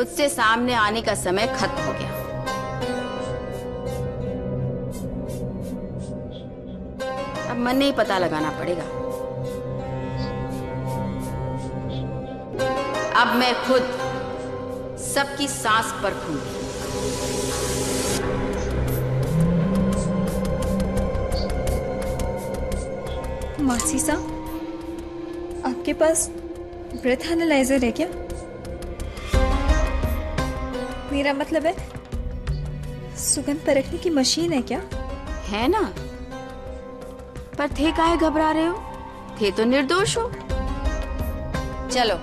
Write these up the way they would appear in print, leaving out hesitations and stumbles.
खुद से सामने आने का समय खत्म हो गया। अब मन नहीं पता लगाना पड़ेगा। अब मैं खुद सबकी सांस परखूंगी। मासी साहब, आपके पास ब्रेथ एनालाइजर है क्या? मेरा मतलब है सुगंध परखने की मशीन है क्या? है ना, पर थे काहे घबरा रहे हो? थे तो निर्दोष हो। चलो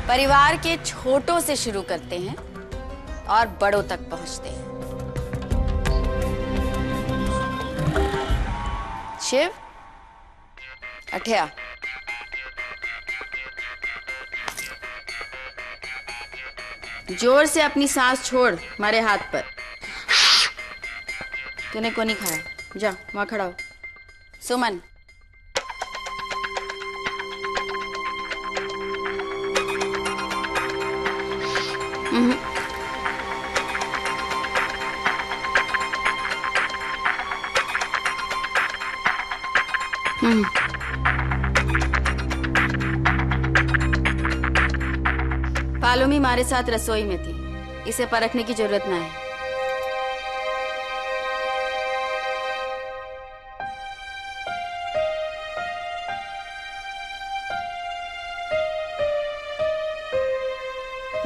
परिवार के छोटों से शुरू करते हैं और बड़ों तक पहुंचते हैं। शिव, अठया, जोर से अपनी सांस छोड़ हमारे हाथ पर। तूने को नहीं खाया, जा वहां खड़ा हो। सुमन, पालोमी हमारे साथ रसोई में थी, इसे परखने की जरूरत ना है।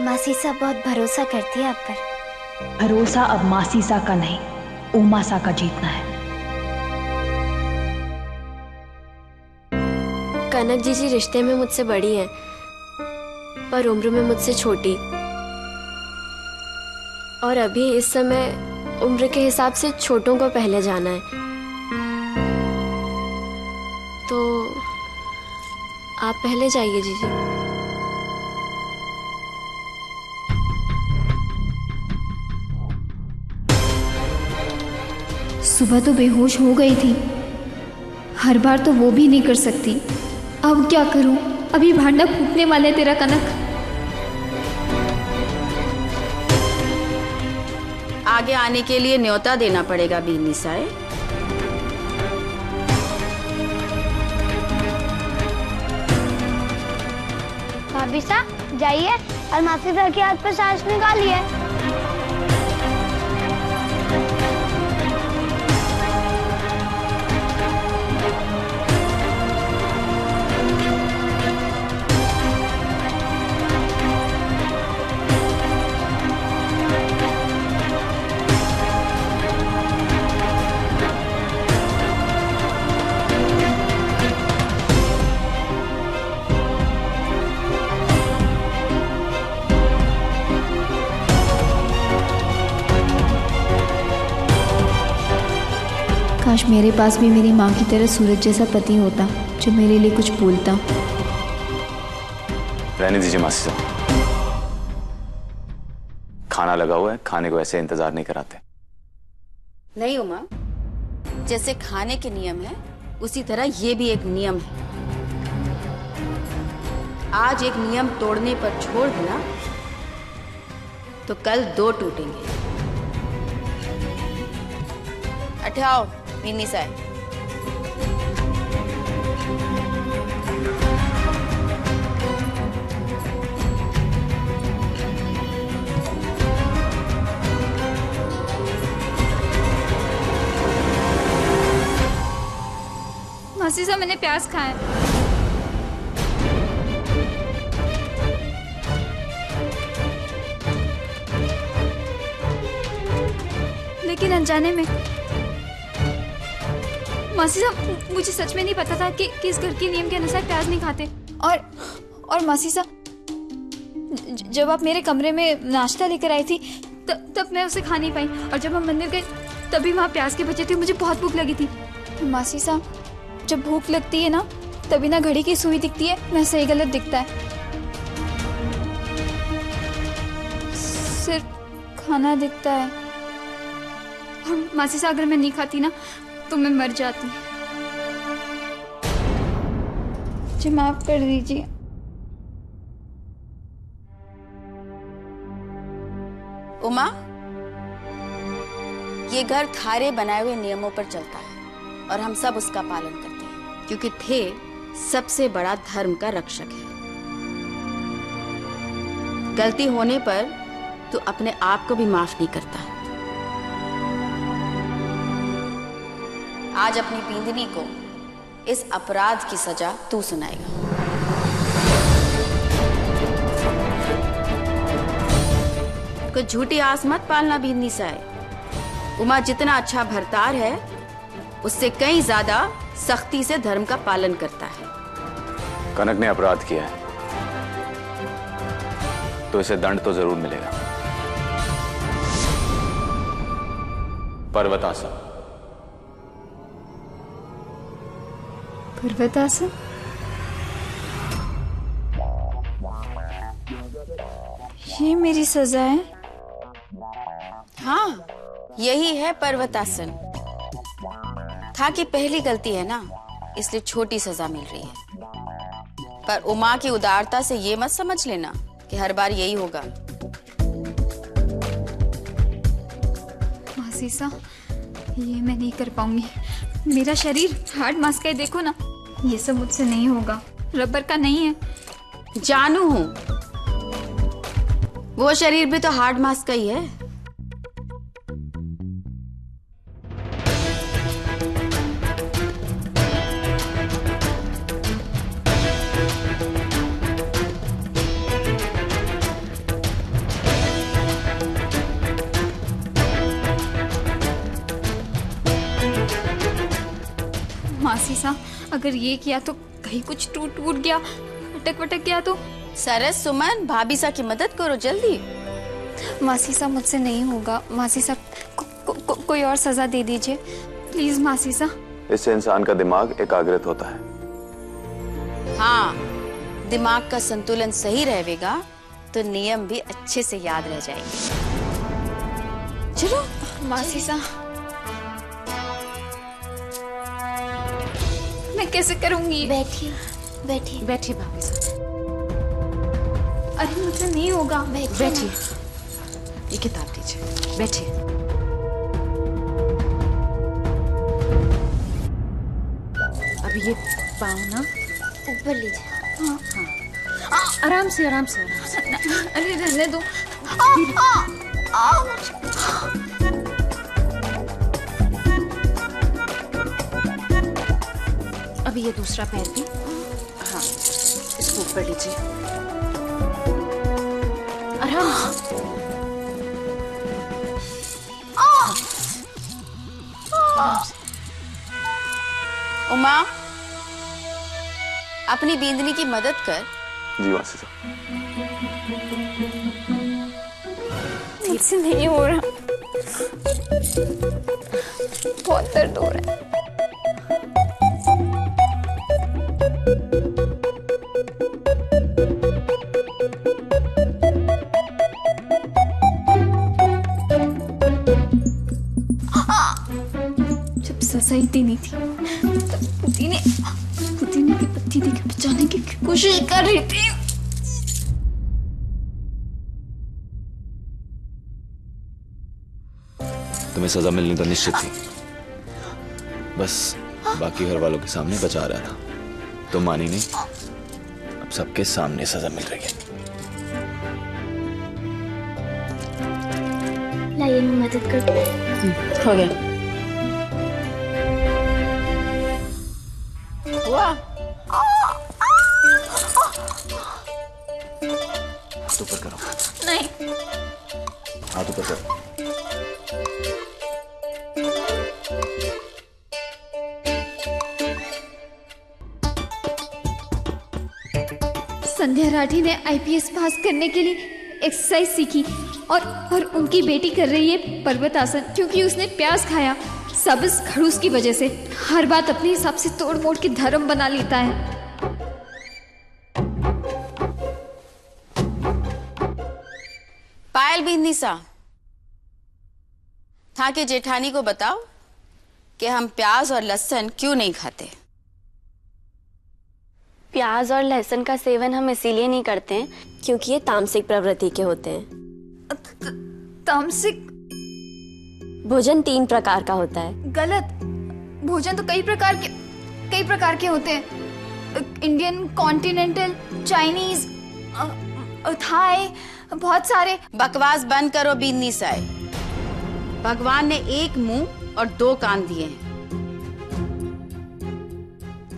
मासीसा बहुत भरोसा करती है आप पर। भरोसा अब मासीसा का नहीं, उमासा का जीतना है। कनक जी रिश्ते में मुझसे बड़ी हैं, पर उम्र में मुझसे छोटी, और अभी इस समय उम्र के हिसाब से छोटों को पहले जाना है। तो आप पहले जाइए जीजी। सुबह तो बेहोश हो गई थी, हर बार तो वो भी नहीं कर सकती। अब क्या करूं? अभी भांडा फूटने वाले तेरा कनक। आगे आने के लिए न्योता देना पड़ेगा बीनिसाए। भाभी साहब जाइए और मासी सर के हाथ पर सांस निकालिए। काश मेरे पास भी मेरी माँ की तरह सूरज जैसा पति होता जो मेरे लिए कुछ बोलता। रहने दीजिए मासी साहब, खाना लगा हुआ है, खाने को ऐसे इंतजार नहीं कराते। नहीं उमा, जैसे खाने के नियम है उसी तरह ये भी एक नियम है। आज एक नियम तोड़ने पर छोड़ देना तो कल दो टूटेंगे। अठाओ बीनिसाए। मासी साहब मैंने प्याज खाया, लेकिन अनजाने में। मासी साहब मुझे सच में नहीं पता था कि इस घर के नियम के अनुसार प्याज नहीं खाते। और मासी साहब जब आप मेरे कमरे में नाश्ता लेकर आई थी तब मैं उसे खा नहीं पाई, और जब हम मंदिर गए तभी वहाँ प्याज के बचे थे। मुझे बहुत भूख लगी थी। मासी साहब जब भूख लगती है ना तभी ना घड़ी की सुई दिखती है ना सही गलत दिखता है, सिर्फ खाना दिखता है। और मासी साहब अगर मैं नहीं खाती ना तो मैं मर जाती। मुझे माफ कर दीजिए। उमा, ये घर थारे बनाए हुए नियमों पर चलता है और हम सब उसका पालन करते हैं, क्योंकि थे सबसे बड़ा धर्म का रक्षक है। गलती होने पर तू अपने आप को भी माफ नहीं करता। आज अपनी बींदनी को इस अपराध की सजा तू सुनाएगा। कुछ झूठी आस मत पालना बींदनी साए। उमा जितना अच्छा भरतार है, उससे कई ज्यादा सख्ती से धर्म का पालन करता है। कनक ने अपराध किया है तो इसे दंड तो जरूर मिलेगा। पर्वतासन। पर्वतासन? ये मेरी सजा है? हाँ, यही है पर्वतासन। था कि पहली गलती है ना, इसलिए छोटी सजा मिल रही है। पर उमा की उदारता से ये मत समझ लेना कि हर बार यही होगा। मासीसा, ये मैं नहीं कर पाऊंगी। मेरा शरीर हार्ड मास का है, देखो ना। ये सब मुझसे नहीं होगा, रबर का नहीं है। जानू हूं, वो शरीर भी तो हार्ड मास का ही है। मासीसा, अगर ये किया तो कहीं कुछ टूट गया, अटक वटक गया तो? सरस, सुमन, भाभी सा की मदद करो जल्दी। मासीसा, मुझसे नहीं होगा। मासीसा, कोई और सजा दे दीजिए प्लीज मासीसा। इससे इंसान का दिमाग एकाग्रित होता है। हाँ, दिमाग का संतुलन सही रहेगा तो नियम भी अच्छे से याद रह जाएंगे। चलो मासीसा, मैं कैसे करूंगी? बैठिए बैठिए बैठिए भाभी साहब, अरे मुझसे नहीं होगा। बैठिए। ये किताब लीजिए, बैठिए। अब ये पाँव ना ऊपर लीजिए। आराम से आराम से आराम से। अरे रहने दो। अभी ये दूसरा पैर भी, हाँ, इसको ऊपर लीजिए, आराम से। उमा, अपनी बींदनी की मदद कर। जी मासी साहब। मुझसे नहीं हो रहा, बहुत दर्द हो रहा है। जब सजा ही देनी थी तब पुदीने की पत्ती देके बचाने की कोशिश कर रही थी। तुम्हें सजा मिलनी तो निश्चित थी, बस बाकी घर वालों के सामने बचा रहा था। तुम मानी नहीं, अब सबके सामने सजा मिल रही है। लाइए मैं मदद करती हूँ। हो गया। हुआ? हाथ ऊपर करो। नहीं, हाथ ऊपर करो। संध्या राठी ने आईपीएस पास करने के लिए एक्सरसाइज सीखी और उनकी बेटी कर रही है पर्वतासन, क्योंकि उसने प्याज खाया। सब इस खड़ूस की वजह से हर बात अपने हिसाब से तोड़ मोड़ के धर्म बना लेता है। पायल बींदनी सा, था कि जेठानी को बताओ कि हम प्याज और लहसुन क्यों नहीं खाते। प्याज और लहसुन का सेवन हम इसीलिए नहीं करते हैं क्योंकि ये तामसिक प्रवृत्ति के होते हैं। तामसिक भोजन 3 प्रकार का होता है। गलत। भोजन तो कई प्रकार के होते हैं। इंडियन, कॉन्टिनेंटल, चाइनीज, थाई, बहुत सारे। बकवास बंद करो बीनी साए। भगवान ने एक मुंह और 2 कान दिए हैं।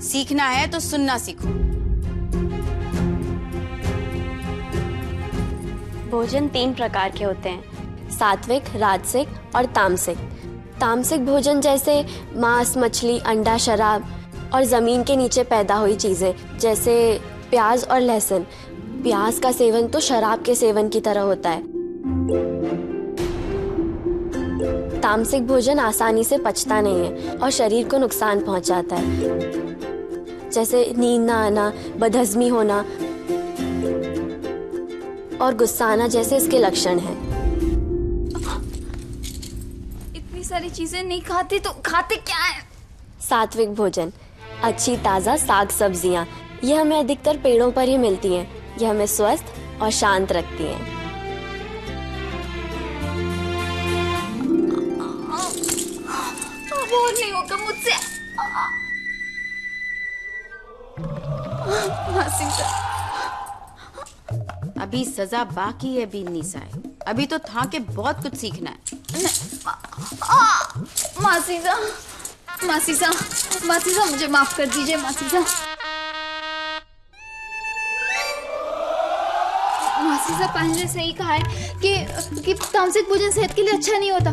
सीखना है तो सुनना सीखो। भोजन 3 प्रकार के होते हैं, सात्विक, राजसिक और तामसिक। तामसिक भोजन जैसे मांस, मछली, अंडा, शराब और जमीन के नीचे पैदा हुई चीजें जैसे प्याज और लहसुन। प्याज का सेवन तो शराब के सेवन की तरह होता है। तामसिक भोजन आसानी से पचता नहीं है और शरीर को नुकसान पहुंचाता है, जैसे नींद ना आना, बदहजमी होना और गुस्सा आना जैसे इसके लक्षण हैं। इतनी सारी चीजें नहीं खाते तो खाते क्या है? सात्विक भोजन, अच्छी ताज़ा साग सब्जियां, ये हमें अधिकतर पेड़ों पर ही मिलती हैं। ये हमें स्वस्थ और शांत रखती हैं। बोर नहीं होगा मुझसे। अभी सजा बाकी है बीनी साए। अभी तो था के बहुत कुछ सीखना है। मासीसा मुझे माफ कर दीजिए मासीसा। मासीसा पहले से ही कहा है कि तामसिक भोजन सेहत के लिए अच्छा नहीं होता।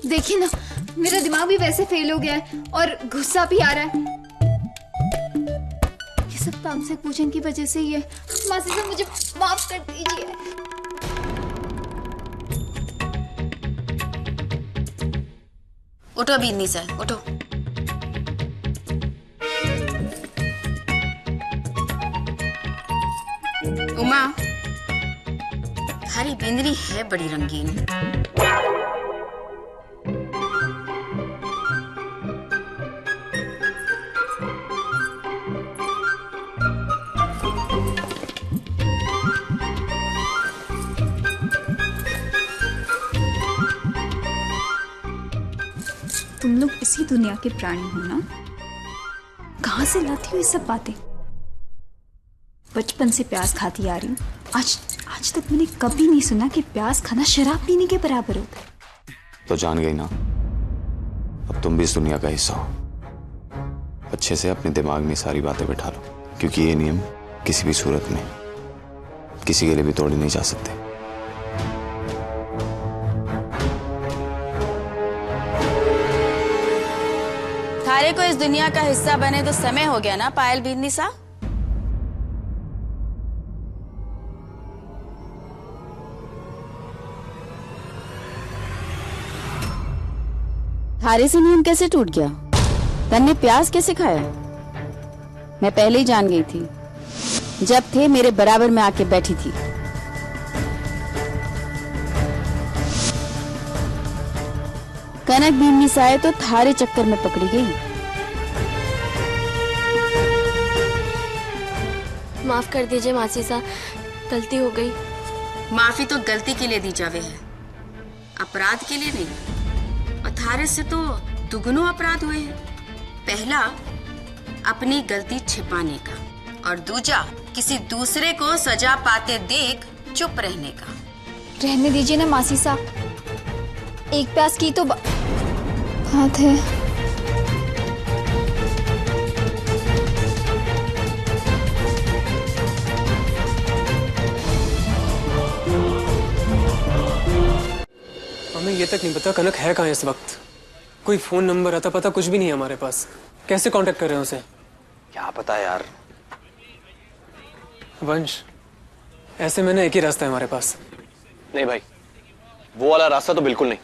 देखिए ना, मेरा दिमाग भी वैसे फेल हो गया है और गुस्सा भी आ रहा है। ये सब तामसिक भोजन की वजह से ही है। मासीसा मुझे माफ कर दीजिए। उठो बीनी साए, उठो। उमा, हरी बिंदरी है बड़ी रंगीन। तुम लोग इसी दुनिया के प्राणी हो ना? कहाँ से लाती हो ये सब बातें? बचपन से प्याज खाती आ रही हूँ। आज तक मैंने कभी नहीं सुना कि प्याज खाना शराब पीने के बराबर होता है। तो जान गई ना, अब तुम भी इस दुनिया का हिस्सा हो। अच्छे से अपने दिमाग में सारी बातें बिठा लो, क्योंकि ये नियम किसी भी सूरत में किसी के लिए भी तोड़े नहीं जा सकते। थारे को इस दुनिया का हिस्सा बने तो समय हो गया ना पायल बीनी सा। थारे से नियम कैसे टूट गया? तन्ने प्याज कैसे खाया? मैं पहले ही जान गई थी, जब थे मेरे बराबर में आके बैठी थी। कनक बीनी साए तो थारे चक्कर में पकड़ी गई। माफ कर दीजिए मासी सा, गलती हो गई। माफी तो गलती के लिए दी जावे है, अपराध के लिए नहीं। और थारे से तो दुगुनो अपराध हुए हैं। पहला, अपनी गलती छिपाने का, और दूजा, किसी दूसरे को सजा पाते देख चुप रहने का। रहने दीजिए ना मासी सा, एक प्याज की तो बात है। हमें ये तक नहीं पता कनक है कहाँ इस वक्त। कोई फोन नंबर आता पता कुछ भी नहीं है हमारे पास। कैसे कांटेक्ट कर रहे हैं उसे? क्या पता यार। वंश, ऐसे में ना एक ही रास्ता है हमारे पास। नहीं भाई, वो वाला रास्ता तो बिल्कुल नहीं।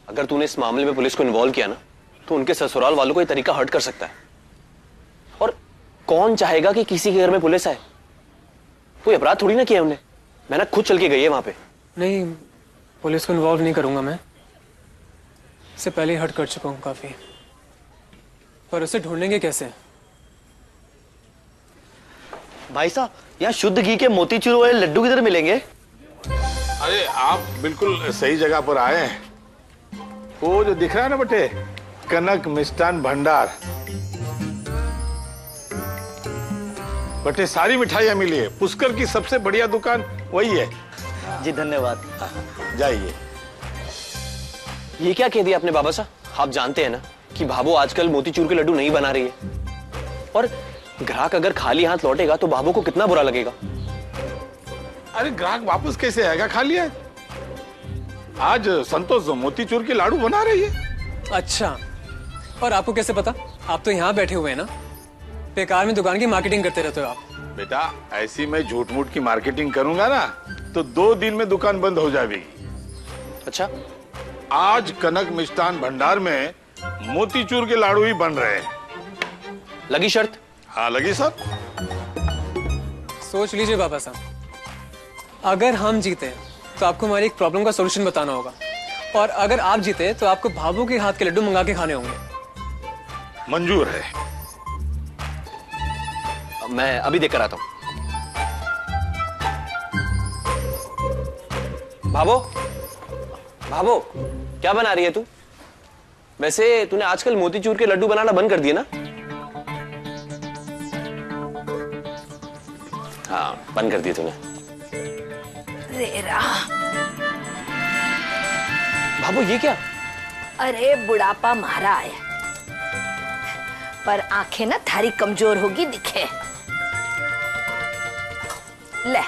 अगर तूने इस मामले में पुलिस को इन्वॉल्व किया ना, तो उनके ससुराल वालों को ये तरीका हर्ट कर सकता है। और कौन चाहेगा कि किसी के घर में पुलिस आए? कोई अपराध थोड़ी ना किया हमने। मैंने खुद चल के गई है वहां पे। नहीं, पुलिस को इन्वॉल्व नहीं करूंगा मैं। इससे पहले ही हर्ट कर चुका हूं काफी। पर उसे ढूंढेंगे कैसे? भाई साहब, यहाँ शुद्ध घी के मोतीचूर वाले लड्डू किधर मिलेंगे? अरे आप बिल्कुल सही जगह पर आए हैं। वो जो दिख रहा है ना बेटे, कनक मिष्ठान भंडार। बेटे सारी मिठाइयाँ मिली है। पुष्कर की सबसे बढ़िया दुकान वही है। जी धन्यवाद। जाइए। ये क्या कह दिया आपने बाबा साहब? आप जानते हैं ना कि भाभो आजकल मोतीचूर के लड्डू नहीं बना रही है, और ग्राहक अगर खाली हाथ लौटेगा तो भाभो को कितना बुरा लगेगा। अरे ग्राहक वापस कैसे आएगा खाली हाथ? आज संतोष मोतीचूर के लाडू बना रही है। अच्छा, और आपको कैसे पता? आप तो यहाँ बैठे हुए हैं ना, बेकार में दुकान की मार्केटिंग करते रहते हो आप। बेटा ऐसी मैं झूठ मूठ की मार्केटिंग करूंगा ना तो 2 दिन में दुकान बंद हो जाएगी। अच्छा, आज कनक मिष्ठान भंडार में मोतीचूर के लाडू ही बन रहे हैं। लगी शर्त? हाँ लगी सर। सोच लीजिए बाबा साहब, अगर हम जीते तो आपको हमारी एक प्रॉब्लम का सॉल्यूशन बताना होगा, और अगर आप जीते तो आपको भाभो के हाथ के लड्डू मंगा के खाने होंगे। मंजूर है। मैं अभी देकर आता हूं। भाभो, भाभो क्या बना रही है तू? वैसे तूने आजकल मोतीचूर के लड्डू बनाना बंद कर दिए ना? हाँ बंद कर दिए तूने। भाभो ये क्या? अरे बुढ़ापा मारा है, पर आंखें ना थारी कमजोर होगी दिखे। ले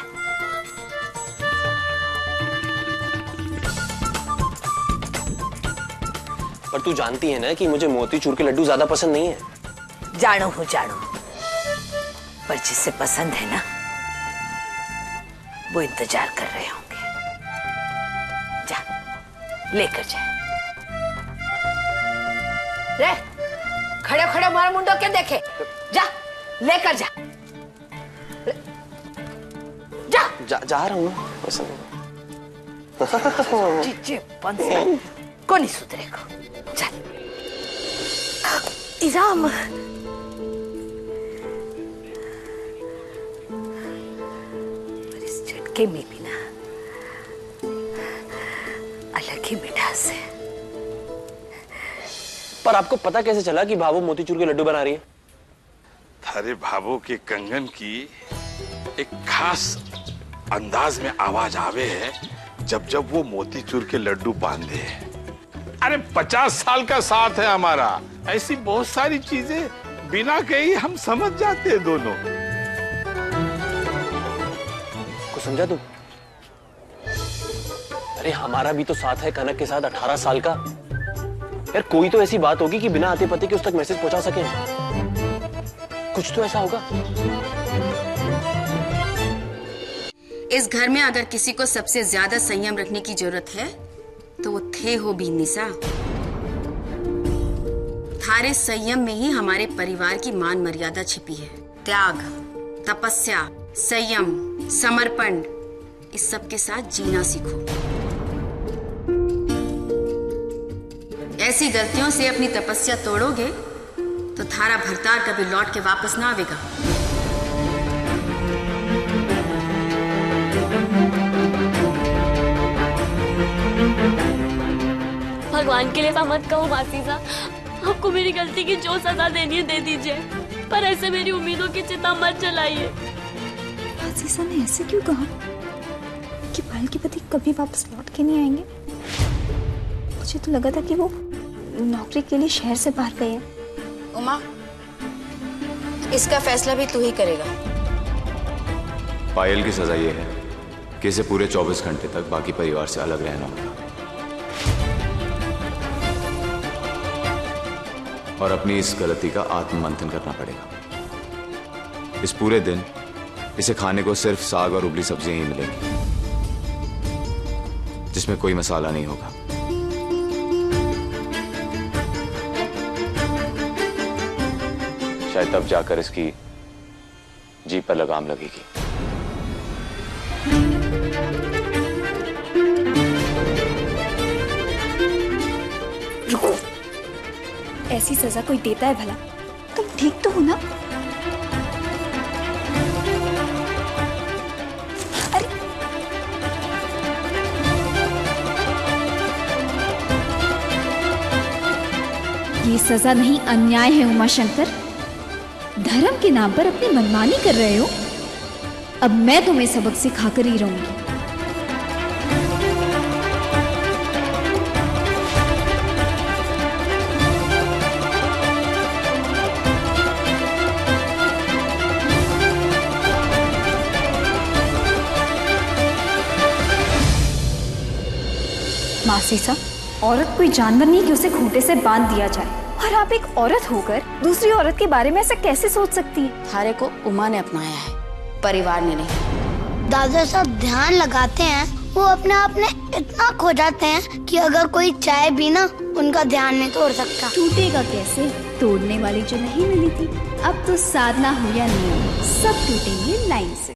पर तू जानती है ना कि मुझे मोतीचूर के लड्डू ज्यादा पसंद नहीं है। जानो हूँ जानो, पर जिसे पसंद है ना वो इंतजार कर रहे होंगे। जा लेकर जा। रे खड़े खड़े मार मुंडो के देखे, जा लेकर जा। जा रहा हूँ को नहीं सुधरेगा। चल इराम, इस झटके में भी ना अलग ही मिठास है। पर आपको पता कैसे चला कि भाभो मोतीचूर के लड्डू बना रही है? थारे भाभो के कंगन की एक खास अंदाज में आवाज आवे है जब जब वो मोतीचूर के लड्डू बांधे हैं। अरे 50 साल का साथ है हमारा, ऐसी बहुत सारी चीजें बिना कही हम समझ जाते हैं दोनों। कुछ समझा तू? अरे हमारा भी तो साथ है कनक के साथ 18 साल का। यार कोई तो ऐसी बात होगी कि बिना आते पते के उस तक मैसेज पहुंचा सके। कुछ तो ऐसा होगा। इस घर में अगर किसी को सबसे ज्यादा संयम रखने की जरूरत है तो वो थे हो भी निशा। थारे संयम में ही हमारे परिवार की मान मर्यादा छिपी है। त्याग, तपस्या, संयम, समर्पण, इस सब के साथ जीना सीखो। ऐसी गलतियों से अपनी तपस्या तोड़ोगे तो थारा भरतार कभी लौट के वापस ना आवेगा। भगवान के लिए ऐसा मत कहो मासीजा, आपको मेरी गलती की जो सजा देनी है दे दीजिए, पर ऐसे मेरी उम्मीदों की चिता मत जलाइए। मासीजा ने ऐसे क्यों कहा कि पायल के पति कभी वापस लौट के नहीं आएंगे? मुझे तो लगा था कि वो नौकरी के लिए शहर से बाहर गए हैं। उमा, इसका फैसला भी तू ही करेगा। पायल की सजा ये है कि इसे पूरे 24 घंटे तक बाकी परिवार से अलग रहना होगा और अपनी इस गलती का आत्ममंथन करना पड़ेगा। इस पूरे दिन इसे खाने को सिर्फ साग और उबली सब्जियां ही मिलेंगी जिसमें कोई मसाला नहीं होगा। शायद तब जाकर इसकी जीभ पर लगाम लगेगी। रुको, ऐसी सजा कोई देता है भला? तुम ठीक तो हो ना? अरे ये सजा नहीं, अन्याय है उमा शंकर। धर्म के नाम पर अपनी मनमानी कर रहे हो। अब मैं तुम्हें सबक सिखाकर ही रहूंगी। मासीसा, औरत कोई जानवर नहीं कि उसे खूंटे से बांध दिया जाए। और आप एक औरत होकर दूसरी औरत के बारे में ऐसा कैसे सोच सकती है? थारे को उमा ने अपनाया है, परिवार ने नहीं। दादा साहब ध्यान लगाते हैं, वो अपने आप में इतना खो जाते हैं कि अगर कोई चाहे भी ना, उनका ध्यान नहीं तोड़ सकता। टूटेगा कैसे? तोड़ने वाली जो नहीं मिली थी। अब तो साधना हो या नियम, सब टूटेंगे लाइन से।